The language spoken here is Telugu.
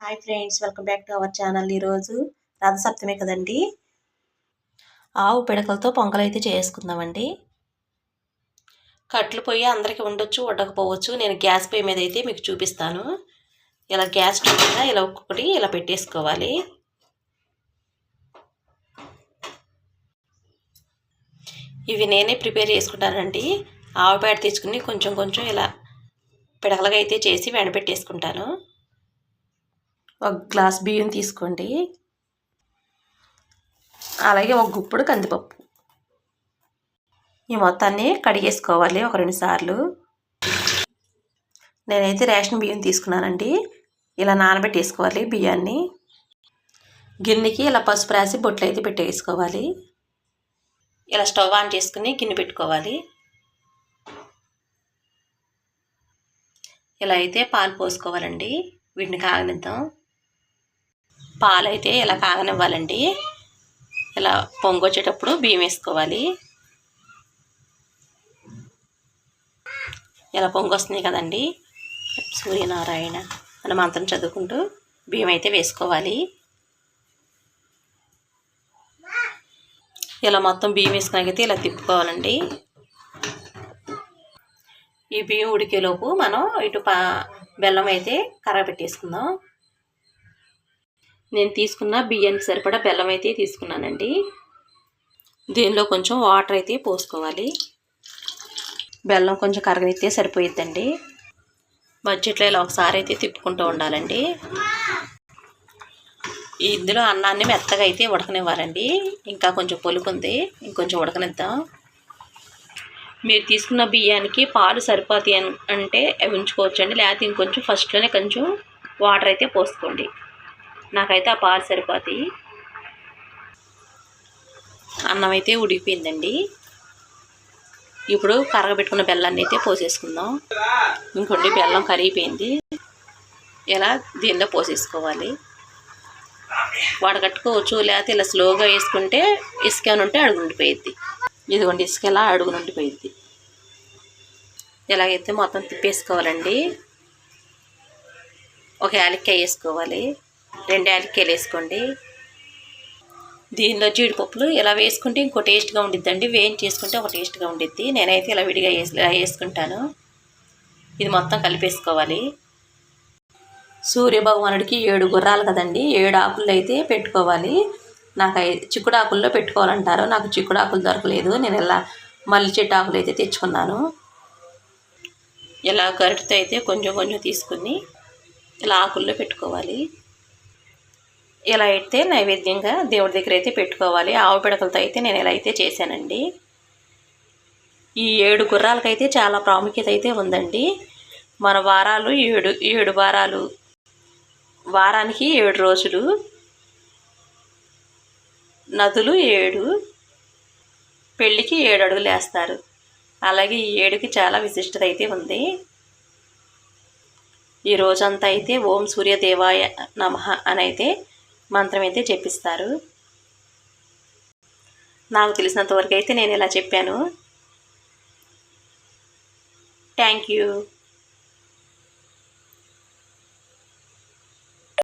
Hi friends, welcome back to our channel. ఈరోజు రథసప్తమి కదండి. ఆవు పిడకలతో పొంగల్ అయితే చేసుకుందామండి. కట్లు పొయ్యి అందరికీ ఉండొచ్చు, ఉండకపోవచ్చు. నేను గ్యాస్ పొయ్యి మీద అయితే మీకు చూపిస్తాను. ఇలా గ్యాస్ స్టవ్ మీద ఇలా ఒక్కొక్కటి ఇలా పెట్టేసుకోవాలి. ఇవి నేనే ప్రిపేర్ చేసుకుంటానండి. ఆవు పేడ తెచ్చుకుని కొంచెం కొంచెం ఇలా పిడకలుగా అయితే చేసి వెనపెట్టేసుకుంటాను. ఒక గ్లాస్ బియ్యం తీసుకోండి. అలాగే ఒక గుప్పుడు కందిపప్పు. ఈ మొత్తాన్ని కడిగేసుకోవాలి ఒక 2 సార్లు. నేనైతే రేషన్ బియ్యం తీసుకున్నానండి. ఇలా నానబెట్టేసుకోవాలి బియ్యాన్ని. గిన్నెకి ఇలా పసుపు రాసి బొట్లు అయితే పెట్టేసుకోవాలి. ఇలా స్టవ్ ఆన్ చేసుకుని గిన్నె పెట్టుకోవాలి. ఇలా అయితే పాలు పోసుకోవాలండి. వీటిని కాగనిద్దాం. పాలు అయితే ఇలా కాగనివ్వాలండి. ఇలా పొంగొచ్చేటప్పుడు బియ్యం వేసుకోవాలి. ఇలా పొంగొస్తున్నాయి కదండి. సూర్యనారాయణ మన మంత్రం చదువుకుంటూ బియ్యం అయితే వేసుకోవాలి. ఇలా మొత్తం బియ్యం వేసుకున్నాకైతే ఇలా తిప్పుకోవాలండి. ఈ బియ్యం ఉడికేలోపు మనం ఇటు బెల్లం అయితే కరగబెట్టేసుకుందాం. నేను తీసుకున్న బియ్యానికి సరిపడా బెల్లం అయితే తీసుకున్నానండి. దీనిలో కొంచెం వాటర్ అయితే పోసుకోవాలి. బెల్లం కొంచెం కరగనిస్తే సరిపోయిద్దండి. బడ్జెట్లో ఇలా ఒకసారి అయితే తిప్పుకుంటూ ఉండాలండి. ఇందులో అన్నాన్ని మెత్తగా అయితే ఉడకనివ్వాలండి. ఇంకా కొంచెం పొలుకుంది, ఇంకొంచెం ఉడకనిద్దాం. మీరు తీసుకున్న బియ్యానికి పాలు సరిపోతాయి అంటే అవి ఉంచుకోవచ్చండి. లేకపోతే ఇంకొంచెం ఫస్ట్లోనే కొంచెం వాటర్ అయితే పోసుకోండి. నాకైతే ఆ పాలు సరిపోతాయి. అన్నం అయితే ఉడికిపోయిందండి. ఇప్పుడు కరగబెట్టుకున్న బెల్లాన్ని అయితే పోసేసుకుందాం. ఇంకొండి బెల్లం కరిగిపోయింది. ఇలా దీనిలో పోసేసుకోవాలి. వడగట్టుకోవచ్చు, లేకపోతే ఇలా స్లోగా వేసుకుంటే ఇసుక ఉంటే అడుగు ఉండిపోయిద్ది. ఇదిగోండి ఇసుక ఇలా అడుగు ఉండిపోయిద్ది. ఇలాగైతే మొత్తం తిప్పేసుకోవాలండి. ఒక యాలక్కాయ వేసుకోవాలి. 2 యాలక్కాయలు వేసుకోండి. దీనిలో జీడిపప్పులు ఇలా వేసుకుంటే ఇంకో టేస్ట్గా ఉండిద్దండి. వేయించి చేసుకుంటే ఒక టేస్ట్గా ఉండిద్ది. నేనైతే ఇలా విడిగా వేసుకుంటాను. ఇది మొత్తం కలిపేసుకోవాలి. సూర్యభగవానుడికి 7 గుర్రాలు కదండి. 7 ఆకుల్లో అయితే పెట్టుకోవాలి. నాకు చిక్కుడాకుల్లో పెట్టుకోవాలంటారు. నాకు చిక్కుడాకులు దొరకలేదు. నేను ఇలా మల్లి చెట్టు ఆకులు అయితే తెచ్చుకున్నాను. ఇలా గరిటతో అయితే కొంచెం కొంచెం తీసుకుని ఇలా ఆకుల్లో పెట్టుకోవాలి. ఇలా అయితే నైవేద్యంగా దేవుడి దగ్గర అయితే పెట్టుకోవాలి. ఆవు పిడకలతో అయితే నేను ఇలా అయితే చేశానండి. ఈ 7 గుర్రాలకైతే చాలా ప్రాముఖ్యత అయితే ఉందండి. మన వారాలు 7 వారాలు, వారానికి 7 రోజులు, నదులు 7, పెళ్ళికి 7 అడుగులు వేస్తారు. అలాగే ఈ 7కి చాలా విశిష్టత అయితే ఉంది. ఈ రోజంతా అయితే ఓం సూర్యదేవాయ నమః అని అయితే మంత్రం అయితే చెప్పిస్తారు. నాకు తెలిసినంత వరకు అయితే నేను ఇలా చెప్పాను. Thank you.